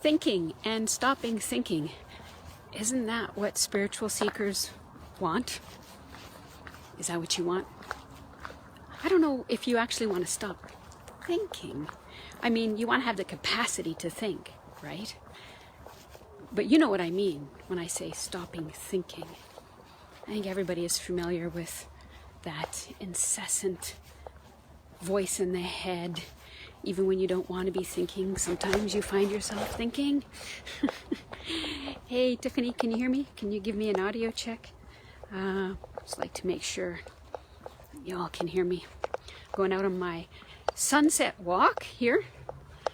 Thinking and stopping thinking. Isn't that what spiritual seekers want? Is that what you want? I don't know if you actually want to stop thinking. I mean, you want to have the capacity to think, right? But you know what I mean when I say stopping thinking. I think everybody is familiar with that incessant voice in the head. Even when you don't want to be thinking, sometimes you find yourself thinking. Hey, Tiffany, can you hear me? Can you give me an audio check? Just like to make sure y'all can hear me. Going out on my sunset walk here,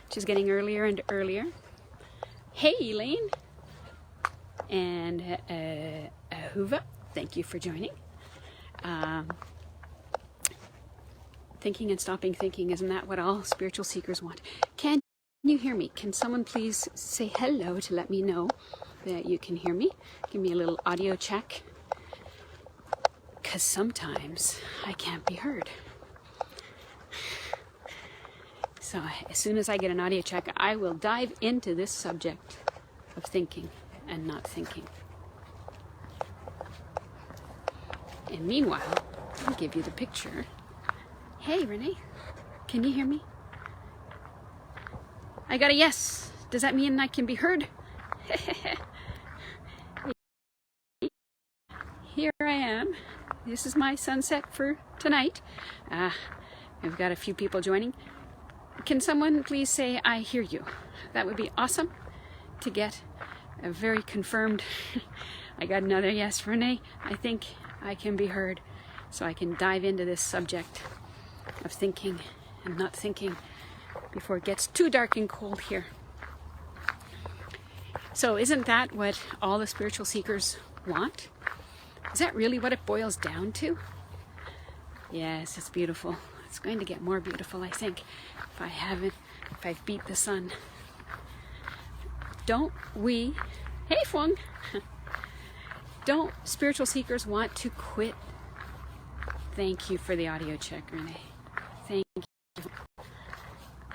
which is getting earlier and earlier. Hey, Elaine. And Huva, thank you for joining. Thinking and stopping thinking, isn't that what all spiritual seekers want? Can you hear me? Can someone please say hello to let me know that you can hear me? Give me a little audio check. Because sometimes I can't be heard. So as soon as I get an audio check, I will dive into this subject of thinking and not thinking. And meanwhile, I'll give you the picture. Hey, Renee, can you hear me? I got a yes. Does that mean I can be heard? Here I am. This is my sunset for tonight. I've got a few people joining. Can someone please say, I hear you? That would be awesome to get a very confirmed. I got another yes, Renee. I think I can be heard. So I can dive into this subject of thinking and not thinking before it gets too dark and cold here. So isn't that what all the spiritual seekers want? Is that really what it boils down to? Yes, it's beautiful. It's going to get more beautiful, I think, if I've beat the sun. Don't we, hey Fung, don't spiritual seekers want to quit? Thank you for the audio check, Renee. Thank you.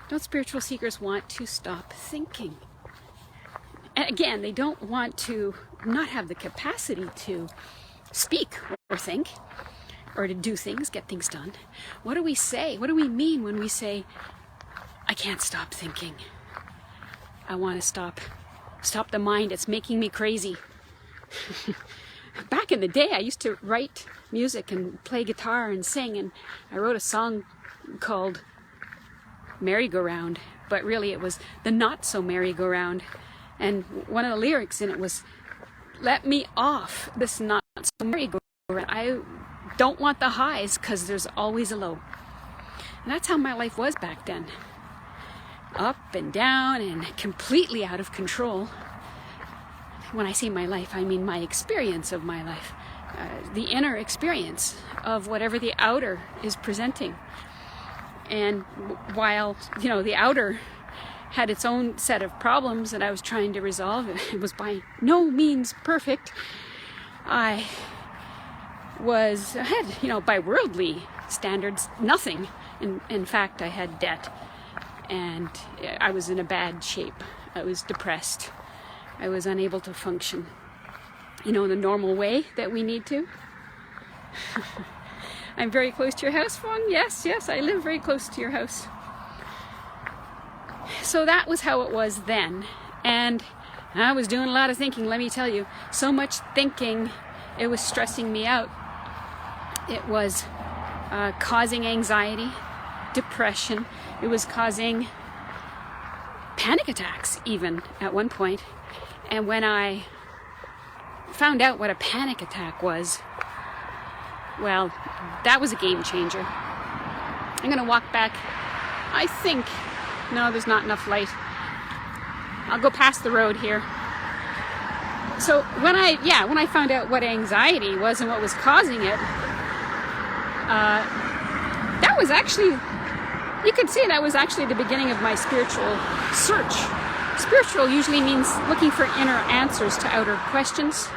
Don't spiritual seekers want to stop thinking? And again, they don't want to not have the capacity to speak or think or to do things, get things done. What do we say? What do we mean when we say, I can't stop thinking? I want to stop the mind. It's making me crazy. Back in the day, I used to write music and play guitar and sing, and I wrote a song called Merry-Go-Round, but really it was the Not So Merry-Go-Round. And one of the lyrics in it was, let me off this not so merry-go-round. I don't want the highs because there's always a low. And that's how my life was back then. Up and down and completely out of control. When I say my life, I mean my experience of my life. The inner experience of whatever the outer is presenting. And while, the outer had its own set of problems that I was trying to resolve, it was by no means perfect. I had, by worldly standards, nothing. In fact, I had debt. And I was in a bad shape. I was depressed. I was unable to function, the normal way that we need to. I'm very close to your house, Fong. Yes, I live very close to your house. So that was how it was then. And I was doing a lot of thinking, let me tell you. So much thinking, it was stressing me out. It was causing anxiety, depression. It was causing panic attacks even at one point. And when I found out what a panic attack was, well, that was a game changer. I'm going to walk back. I think, no, there's not enough light. I'll go past the road here. So when I found out what anxiety was and what was causing it, that was actually, you could say that was actually the beginning of my spiritual search. Spiritual usually means looking for inner answers to outer questions,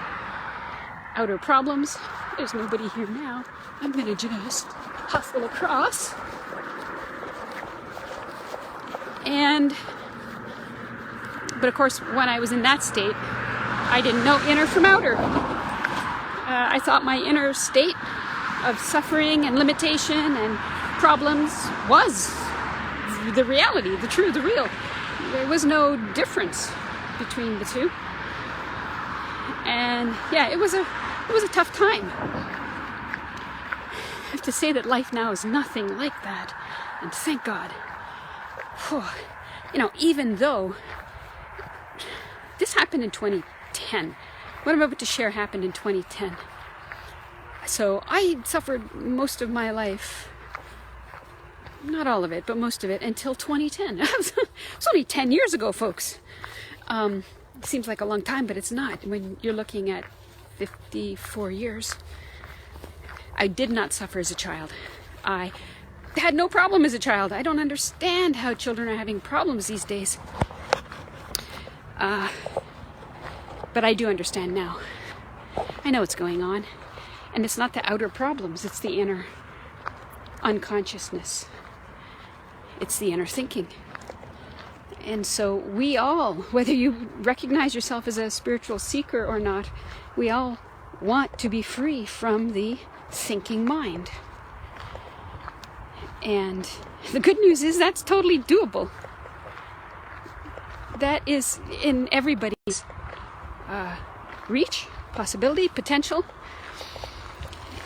outer problems. There's nobody here now. I'm going to just hustle across. But of course, when I was in that state, I didn't know inner from outer. I thought my inner state of suffering and limitation and problems was the reality, the true, the real. There was no difference between the two. And yeah, it was a tough time. I have to say that life now is nothing like that. And thank God. You know, even though this happened in 2010. What I'm about to share happened in 2010. So I suffered most of my life, not all of it, but most of it, until 2010. It's only 10 years ago, folks. It seems like a long time, but it's not. When you're looking at 54 years. I did not suffer as a child. I had no problem as a child. I don't understand how children are having problems these days. But I do understand now. I know what's going on. And it's not the outer problems, it's the inner unconsciousness. It's the inner thinking. And so we all, whether you recognize yourself as a spiritual seeker or not, we all want to be free from the thinking mind. And the good news is that's totally doable. That is in everybody's reach, possibility, potential.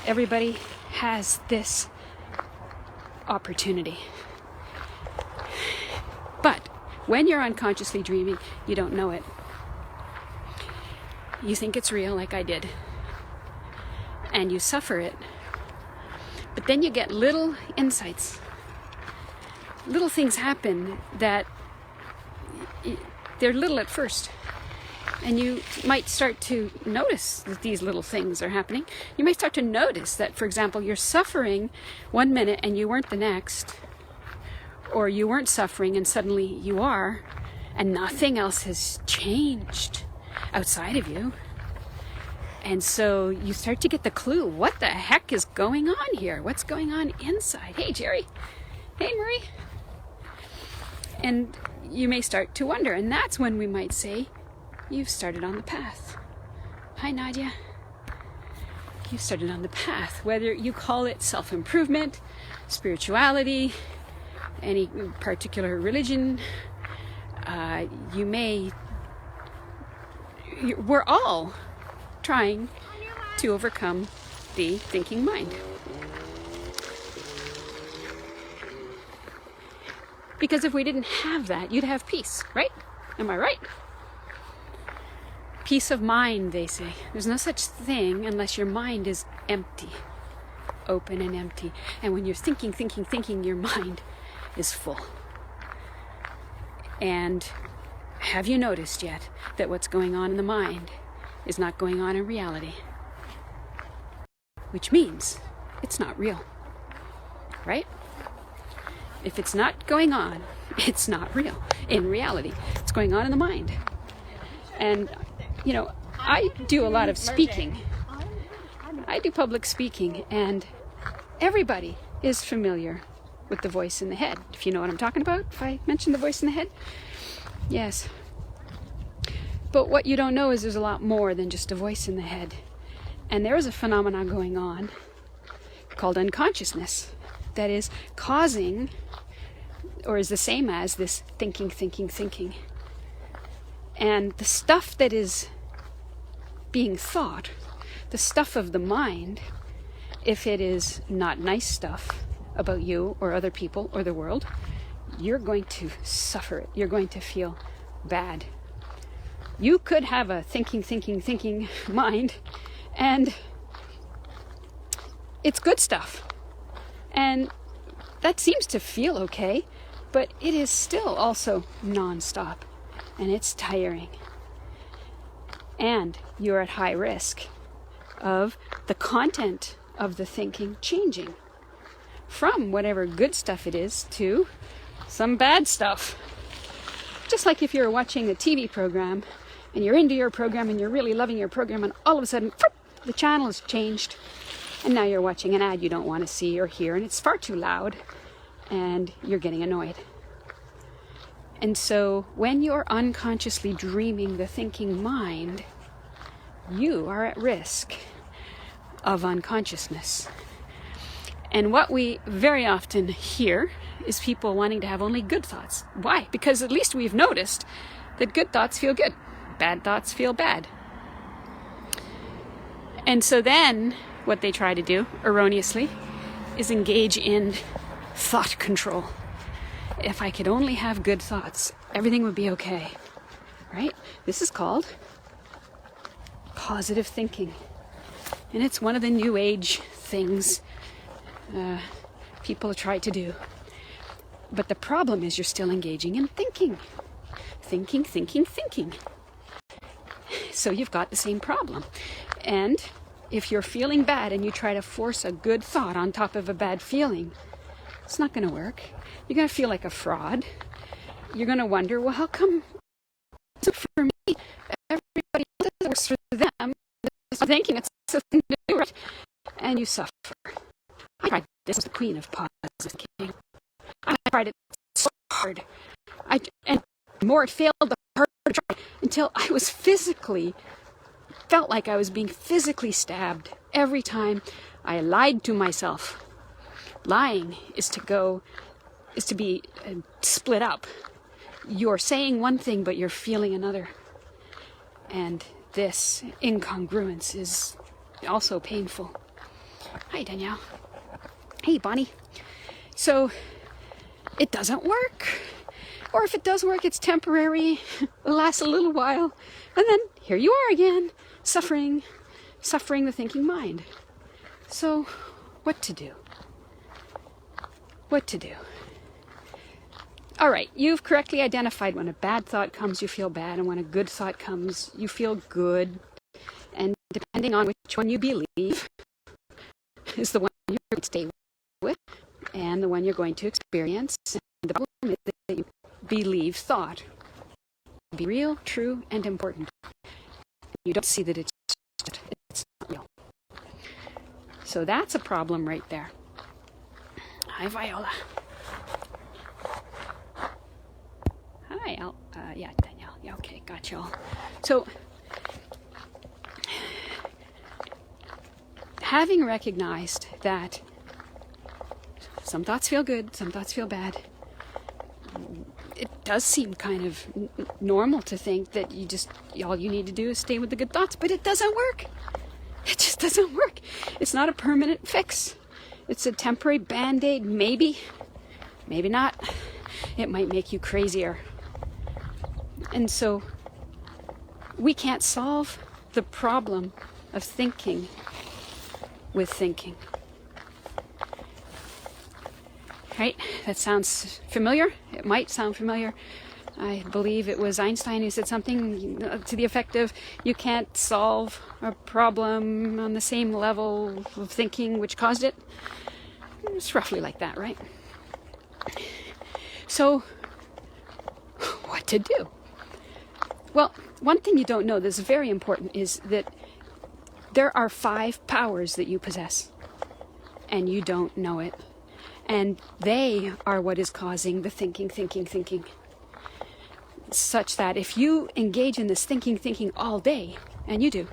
Everybody has this opportunity. But when you're unconsciously dreaming, you don't know it. You think it's real, like I did. And you suffer it. But then you get little insights. Little things happen that they're little at first. And you might start to notice that these little things are happening. You might start to notice that, for example, you're suffering one minute and you weren't the next. Or you weren't suffering and suddenly you are. And nothing else has changed outside of you. And so you start to get the clue. What the heck is going on here? What's going on inside? Hey, Jerry. Hey, Marie. And you may start to wonder. And that's when we might say, you've started on the path. Hi, Nadia. You've started on the path. Whether you call it self-improvement, spirituality, any particular religion, we're all trying to overcome the thinking mind. Because if we didn't have that, you'd have peace, right? Am I right? Peace of mind, they say. There's no such thing unless your mind is empty, open and empty. And when you're thinking, your mind is full. And have you noticed yet that what's going on in the mind is not going on in reality? Which means it's not real, right? If it's not going on, it's not real in reality. It's going on in the mind. And you know, I do a lot of speaking. I do public speaking, and everybody is familiar with the voice in the head. If you know what I'm talking about, if I mention the voice in the head. Yes. But what you don't know is there's a lot more than just a voice in the head. And there is a phenomenon going on called unconsciousness that is causing, or is the same as this thinking. And the stuff that is being thought, the stuff of the mind, if it is not nice stuff about you or other people or the world, you're going to suffer it. You're going to feel bad. You could have a thinking mind, and it's good stuff. And that seems to feel okay, but it is still also non-stop, and it's tiring. And you're at high risk of the content of the thinking changing from whatever good stuff it is to some bad stuff. Just like if you're watching a TV program and you're into your program and you're really loving your program, and all of a sudden the channel has changed and now you're watching an ad you don't want to see or hear, and it's far too loud and you're getting annoyed. And so when you're unconsciously dreaming the thinking mind, you are at risk of unconsciousness. And what we very often hear is people wanting to have only good thoughts. Why? Because at least we've noticed that good thoughts feel good, bad thoughts feel bad. And so then what they try to do, erroneously, is engage in thought control. If I could only have good thoughts, everything would be okay, right? This is called positive thinking. And it's one of the new age things people try to do. But the problem is you're still engaging in thinking. Thinking. So you've got the same problem. And if you're feeling bad and you try to force a good thought on top of a bad feeling, it's not going to work. You're going to feel like a fraud. You're going to wonder, well, how come for me, everybody else it works for them? It's not thinking, it's a thing to do, right? And you suffer. I tried this as the queen of positive thinking. I tried it so hard. And the more it failed, the harder I tried, until I was felt like I was being physically stabbed every time I lied to myself. Lying is to be split up. You're saying one thing, but you're feeling another. And this incongruence is also painful. Hi, Danielle. Hey, Bonnie. So, it doesn't work. Or if it does work, it's temporary. It lasts a little while. And then here you are again, suffering the thinking mind. So, what to do? What to do? All right, you've correctly identified when a bad thought comes, you feel bad, and when a good thought comes, you feel good. And depending on which one you believe is the one you're going to stay with and the one you're going to experience. And the problem is that you believe thought to be real, true, and important. You don't see that it's not real. So that's a problem right there. Hi, Viola. Hi, yeah, Danielle. Yeah, okay, got y'all. So, having recognized that some thoughts feel good, some thoughts feel bad, it does seem kind of normal to think that all you need to do is stay with the good thoughts, but it doesn't work. It just doesn't work. It's not a permanent fix. It's a temporary band-aid, maybe not. It might make you crazier. And so we can't solve the problem of thinking with thinking. Right? That sounds familiar. It might sound familiar. I believe it was Einstein who said something to the effect of, you can't solve a problem on the same level of thinking which caused it. It's roughly like that, right? So, what to do? Well, one thing you don't know that's very important is that there are 5 powers that you possess, and you don't know it. And they are what is causing the thinking. Such that if you engage in this thinking all day, and you do,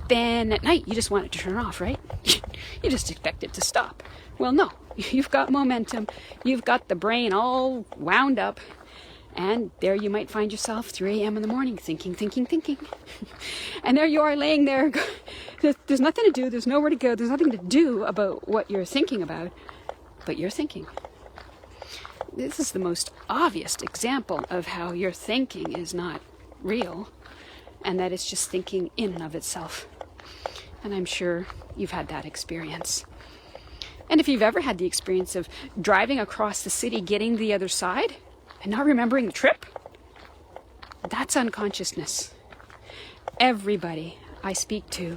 then at night you just want it to turn off, right? You just expect it to stop. Well, no. You've got momentum. You've got the brain all wound up. And there you might find yourself 3 a.m. in the morning thinking. And there you are laying there. There's nothing to do. There's nowhere to go. There's nothing to do about what you're thinking about. But you're thinking. This is the most obvious example of how your thinking is not real. And that it's just thinking in and of itself. And I'm sure you've had that experience. And if you've ever had the experience of driving across the city, getting to the other side, and not remembering the trip, that's unconsciousness. Everybody I speak to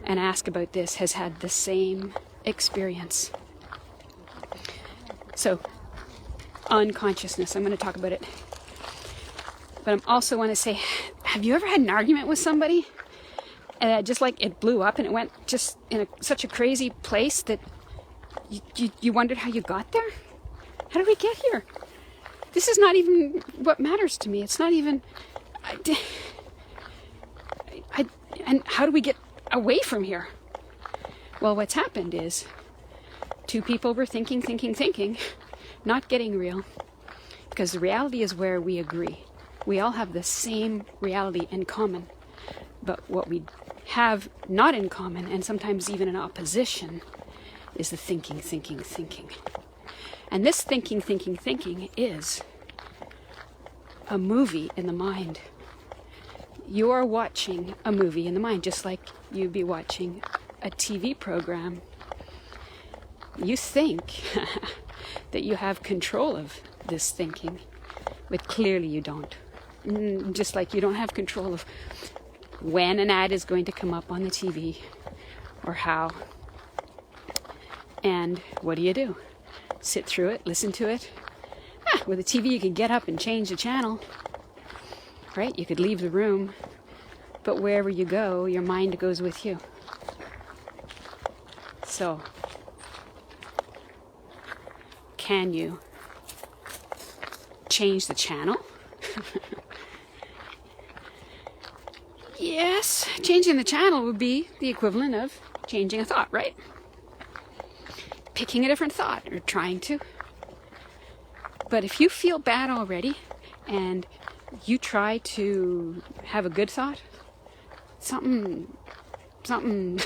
and ask about this has had the same experience. So, unconsciousness, I'm going to talk about it. But I also want to say, have you ever had an argument with somebody? And just like it blew up and it went just in such a crazy place that you wondered how you got there? How did we get here? This is not even what matters to me. It's not even... and how do we get away from here? Well, what's happened is two people were thinking, not getting real. Because the reality is where we agree. We all have the same reality in common. But what we have not in common, and sometimes even in opposition, is the thinking. And this thinking is a movie in the mind. You are watching a movie in the mind, just like you'd be watching a TV program. You think that you have control of this thinking, but clearly you don't. Just like you don't have control of when an ad is going to come up on the TV, or how. And what do? Sit through it, listen to it. With a TV you can get up and change the channel, right? You could leave the room, but wherever you go, your mind goes with you. So, can you change the channel? Yes, changing the channel would be the equivalent of changing a thought, right? Picking a different thought, or trying to. But if you feel bad already and you try to have a good thought, something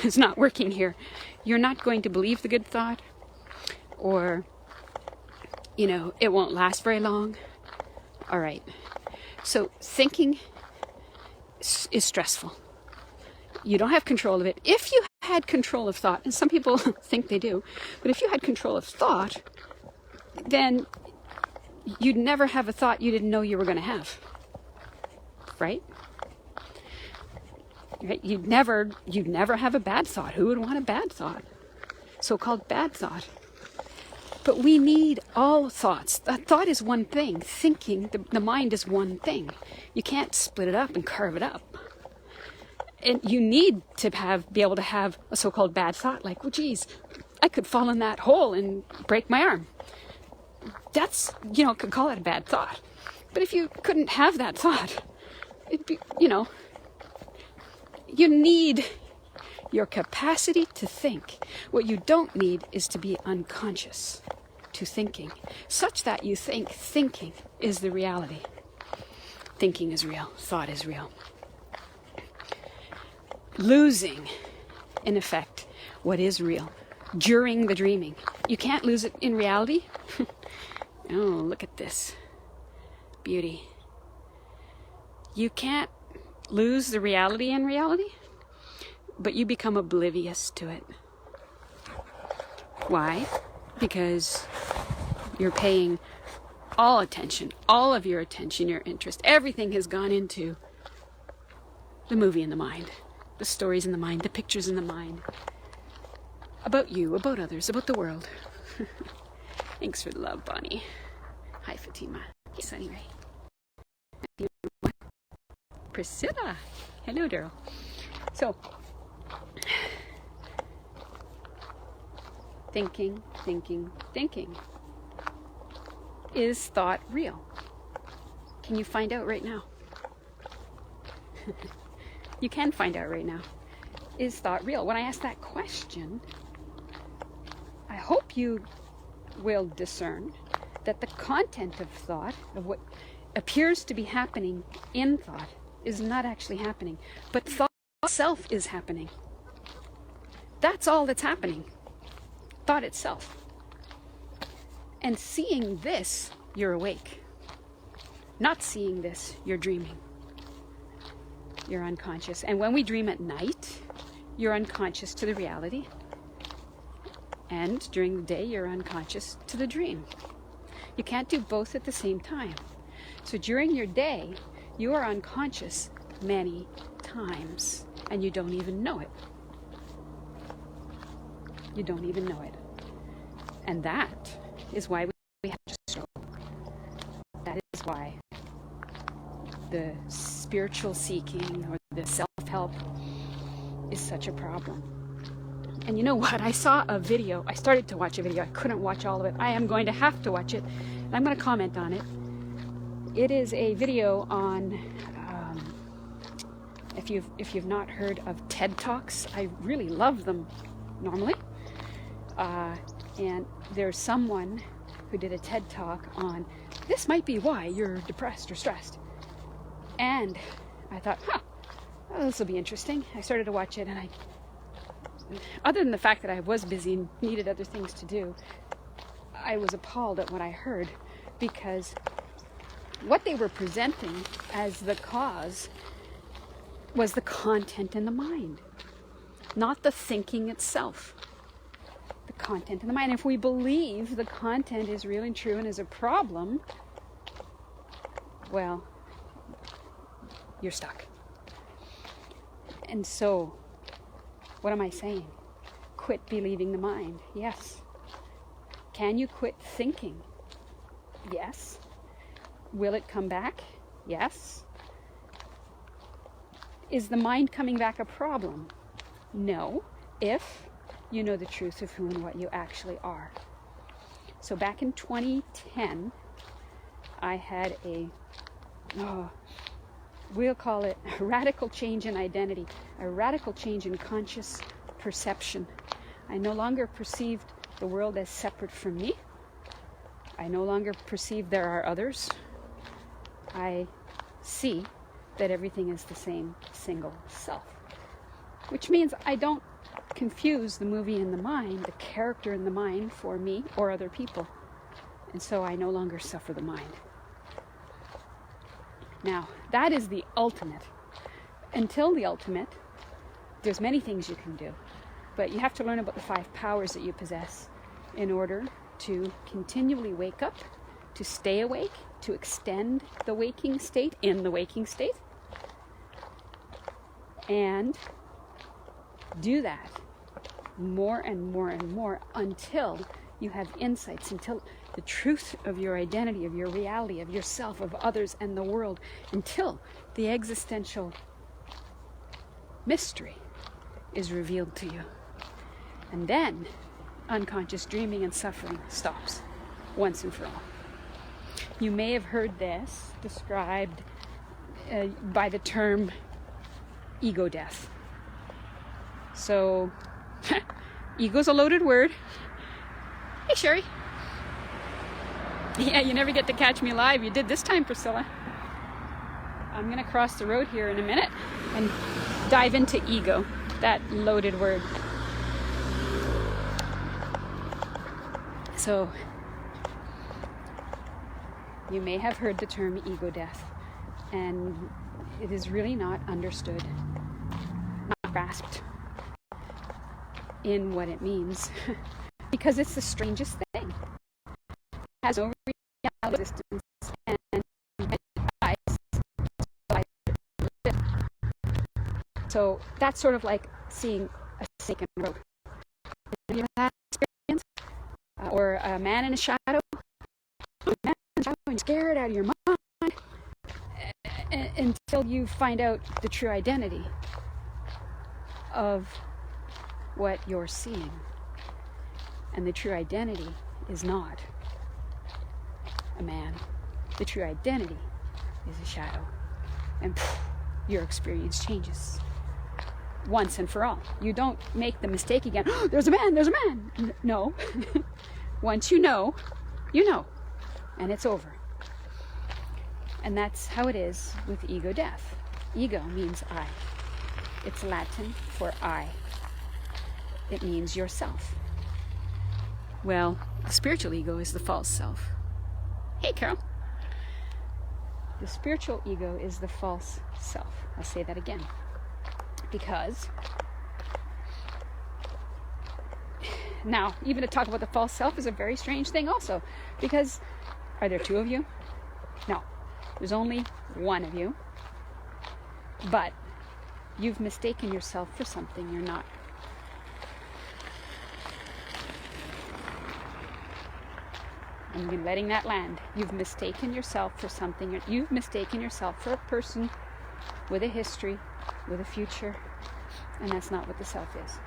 is not working here. You're not going to believe the good thought, or, it won't last very long. All right. So thinking is stressful. You don't have control of it. If you had control of thought, and some people think they do, but if you had control of thought, then you'd never have a thought you didn't know you were going to have. Right? Right? You'd never have a bad thought. Who would want a bad thought? So-called bad thought. But we need all thoughts. A thought is one thing. Thinking, the mind is one thing. You can't split it up and carve it up. And you need to be able to have a so-called bad thought, like, well, geez, I could fall in that hole and break my arm. That's, could call it a bad thought. But if you couldn't have that thought, it'd be, you need your capacity to think. What you don't need is to be unconscious to thinking, such that you think thinking is the reality. Thinking is real. Thought is real. Losing, in effect, what is real during the dreaming. You can't lose it in reality. Oh, look at this beauty. You can't lose the reality in reality, but you become oblivious to it. Why? Because you're paying all attention, all of your attention, your interest, everything has gone into the movie in the mind, the stories in the mind, the pictures in the mind, about you, about others, about the world. Thanks for the love, Bonnie. Hi, Fatima. Yes, anyway. Priscilla. Hello, Daryl. So, thinking. Is thought real? Can you find out right now? You can find out right now. Is thought real? When I ask that question, I hope you will discern that the content of thought, of what appears to be happening in thought, is not actually happening. But thought itself is happening. That's all that's happening. Thought itself. And seeing this, you're awake. Not seeing this, you're dreaming. You're unconscious. And when we dream at night, you're unconscious to the reality. And during the day, you're unconscious to the dream. You can't do both at the same time. So during your day, you are unconscious many times, and you don't even know it. You don't even know it. And that is why we have to stroke. That is why the spiritual seeking or the self-help is such a problem. And you know what? I saw a video. I started to watch a video. I couldn't watch all of it. I am going to have to watch it. And I'm going to comment on it. It is a video on, if you've not heard of TED Talks, I really love them normally. And there's someone who did a TED Talk on, this might be why you're depressed or stressed. And I thought, oh, this will be interesting. I started to watch it, and other than the fact that I was busy and needed other things to do, I was appalled at what I heard, because what they were presenting as the cause was the content in the mind, not the thinking itself. The content in the mind. If we believe the content is real and true and is a problem, well, you're stuck. And so, what am I saying? Quit believing the mind. Yes. Can you quit thinking? Yes. Will it come back? Yes. Is the mind coming back a problem? No, if you know the truth of who and what you actually are. So back in 2010, I had we'll call it a radical change in identity, a radical change in conscious perception. I no longer perceived the world as separate from me. I no longer perceive there are others. I see that everything is the same single self, which means I don't confuse the movie in the mind, the character in the mind, for me or other people. And so I no longer suffer the mind. Now, that is the ultimate. Until the ultimate, there's many things you can do, but you have to learn about the 5 powers that you possess in order to continually wake up, to stay awake, to extend the waking state in the waking state, and do that more and more and more until you have insights, until the truth of your identity, of your reality, of yourself, of others and the world, until the existential mystery is revealed to you. And then unconscious dreaming and suffering stops once and for all. You may have heard this described by the term ego death. So, ego's a loaded word. Hey, Sherry. Yeah, you never get to catch me live. You did this time, Priscilla. I'm going to cross the road here in a minute and dive into ego, that loaded word. So, you may have heard the term ego death, and it is really not understood, not grasped in what it means, because it's the strangest thing. It has no real existence, and dies. So that's sort of like seeing a snake in a rope. Have you had that experience? Or a man in a shadow? A man in a shadow, and you're scared out of your mind until you find out the true identity of what you're seeing. And the true identity is not a man. The true identity is a shadow. And your experience changes once and for all. You don't make the mistake again. Oh, there's a man, there's a man. No. Once you know, you know. And it's over. And that's how it is with ego death. Ego means I. It's Latin for I. It means yourself. Well, the spiritual ego is the false self. Hey, Carol. The spiritual ego is the false self. I'll say that again. Because, now, even to talk about the false self is a very strange thing also. Because, are there 2 of you? No. There's only 1 of you. But, you've mistaken yourself for something you're not. I'm letting that land. You've mistaken yourself for something. You've mistaken yourself for a person with a history, with a future, and that's not what the self is.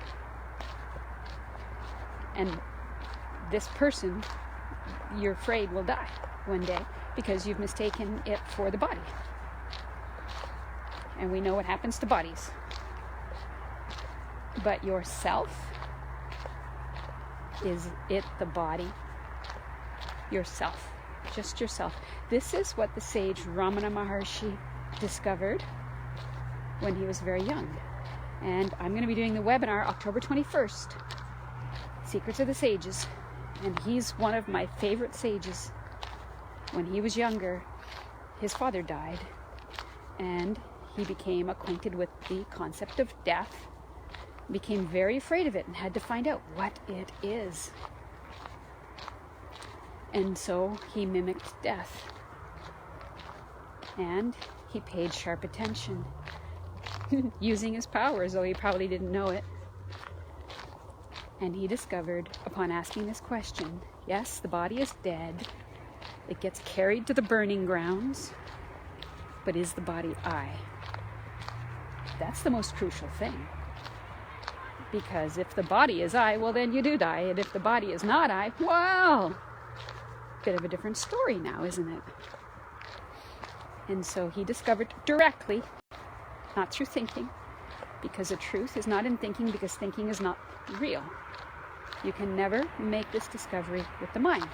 And this person, you're afraid, will die. one day because you've mistaken it for the body. And we know what happens to bodies. But yourself, is it the body? Yourself. Just yourself. This is what the sage Ramana Maharshi discovered when he was very young. And I'm going to be doing the webinar October 21st, Secrets of the Sages. And he's one of my favorite sages. When he was younger, his father died, and he became acquainted with the concept of death, became very afraid of it, and had to find out what it is. And so he mimicked death. And he paid sharp attention, using his powers, though he probably didn't know it. And he discovered, upon asking this question, yes, the body is dead. It gets carried to the burning grounds. But is the body I? That's the most crucial thing. Because if the body is I, well, then you do die. And if the body is not I, well, bit of a different story now, isn't it? And so he discovered directly, not through thinking, because the truth is not in thinking, because thinking is not real. You can never make this discovery with the mind.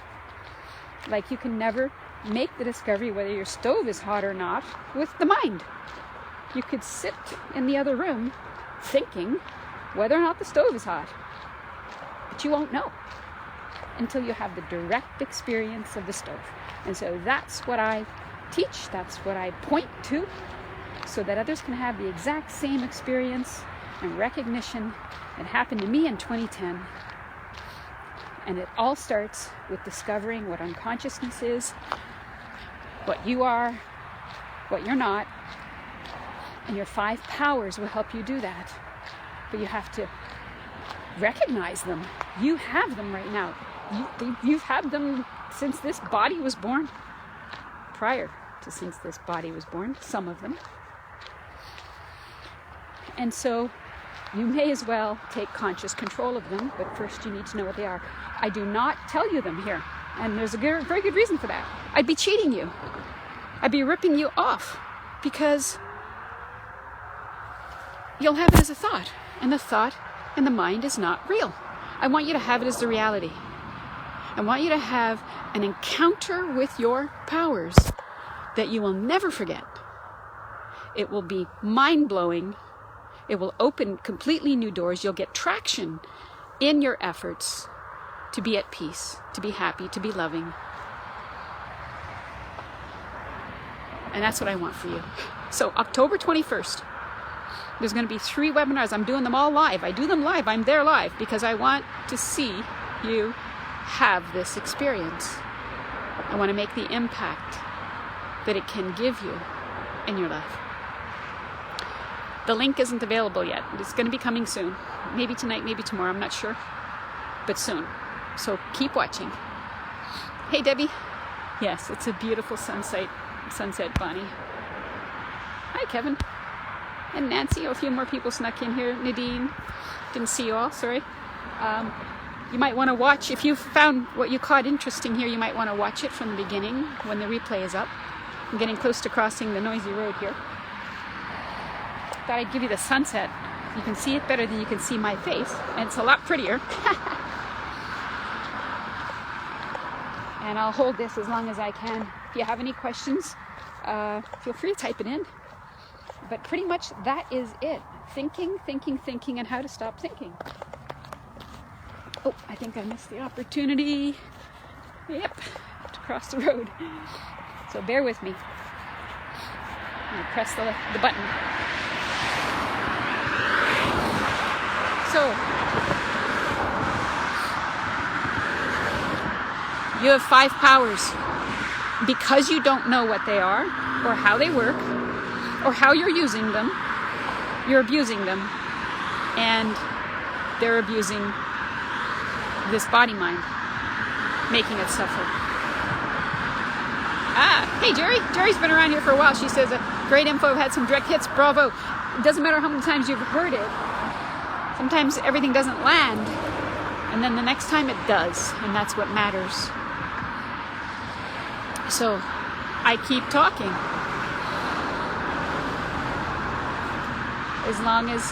Like you can never make the discovery whether your stove is hot or not with the mind. You could sit in the other room thinking whether or not the stove is hot, but you won't know until you have the direct experience of the stove. And so that's what I teach, that's what I point to, so that others can have the exact same experience and recognition that happened to me in 2010. And it all starts with discovering what unconsciousness is, what you are, what you're not, and your 5 powers will help you do that. But you have to recognize them. You have them right now. You've had them since this body was born, prior to since this body was born, some of them. And so you may as well take conscious control of them, but first you need to know what they are. I do not tell you them here, and there's a very good reason for that. I'd be cheating you. I'd be ripping you off, because you'll have it as a thought, and the thought and the mind is not real. I want you to have it as the reality. I want you to have an encounter with your powers that you will never forget. It will be mind-blowing. It will open completely new doors. You'll get traction in your efforts to be at peace, to be happy, to be loving. And that's what I want for you. So October 21st, there's going to be 3 webinars. I'm doing them all live. I do them live. I'm there live because I want to see you have this experience. I want to make the impact that it can give you in your life. The link isn't available yet. It's going to be coming soon. Maybe tonight, maybe tomorrow. I'm not sure. But soon. So keep watching. Hey, Debbie. Yes, it's a beautiful sunset, Bonnie. Hi, Kevin. And Nancy. Oh, a few more people snuck in here. Nadine. Didn't see you all. Sorry. You might want to watch. If you found what you caught interesting here, you might want to watch it from the beginning when the replay is up. I'm getting close to crossing the noisy road here. Thought I'd give you the sunset. You can see it better than you can see my face, and it's a lot prettier. And I'll hold this as long as I can. If you have any questions, feel free to type it in. But pretty much that is it. Thinking, thinking, thinking, and how to stop thinking. Oh, I think I missed the opportunity. Yep, to cross the road. So bear with me. I'm going to press the button. So, you have 5 powers. Because you don't know what they are, or how they work, or how you're using them, you're abusing them. And they're abusing this body-mind, making it suffer. Hey, Jerry. Jerry's been around here for a while. She says, great info, I've had some direct hits, bravo. It doesn't matter how many times you've heard it. Sometimes everything doesn't land, and then the next time it does, and that's what matters. So I keep talking. As long as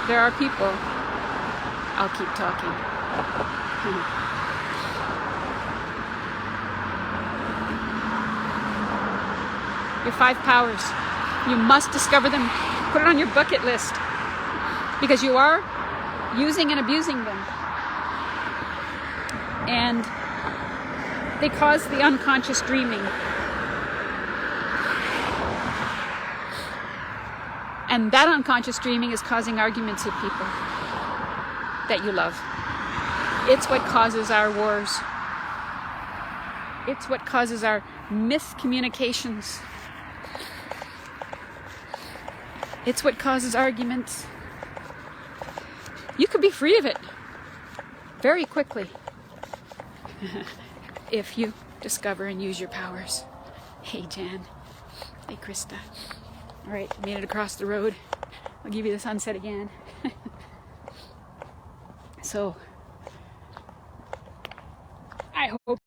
there are people, I'll keep talking. Your 5 powers. You must discover them. Put it on your bucket list. Because you are using and abusing them. And they cause the unconscious dreaming. And that unconscious dreaming is causing arguments with people that you love. It's what causes our wars. It's what causes our miscommunications. It's what causes arguments. You could be free of it very quickly if you discover and use your powers. Hey Jan. Hey Krista. All right, made it across the road. I'll give you the sunset again. So, I hope,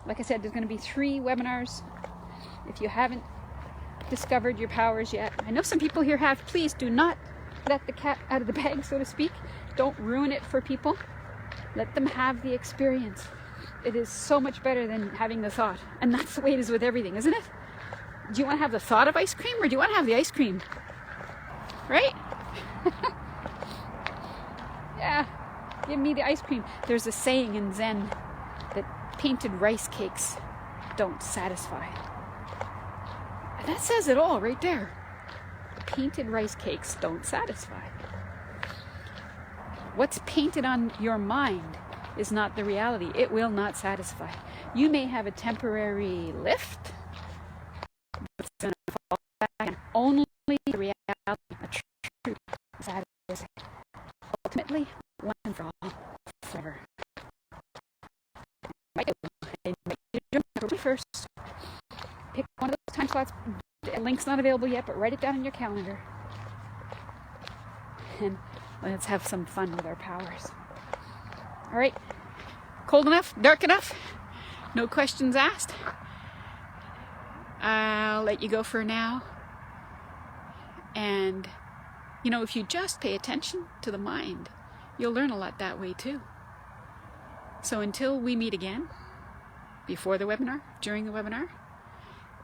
like I said, there's going to be 3 webinars. If you haven't discovered your powers yet, I know some people here have. Please do not let the cat out of the bag, so to speak. Don't ruin it for people. Let them have the experience. It is so much better than having the thought. And that's the way it is with everything, isn't it? Do you want to have the thought of ice cream, or do you want to have the ice cream? Right? Yeah, give me the ice cream. There's a saying in Zen that painted rice cakes don't satisfy. And that says it all right there. Painted rice cakes don't satisfy. What's painted on your mind is not the reality. It will not satisfy. You may have a temporary lift, but it's going to fall back, and only the reality, a true satisfaction. Ultimately, once and for all, forever. I invite you to join me first. Pick one of those time slots. The link's not available yet, but write it down in your calendar. And let's have some fun with our powers. All right. Cold enough? Dark enough? No questions asked? I'll let you go for now. And, you know, if you just pay attention to the mind, you'll learn a lot that way too. So until we meet again, before the webinar, during the webinar,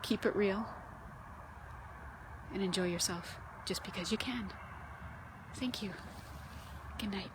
keep it real and enjoy yourself just because you can. Thank you. Good night.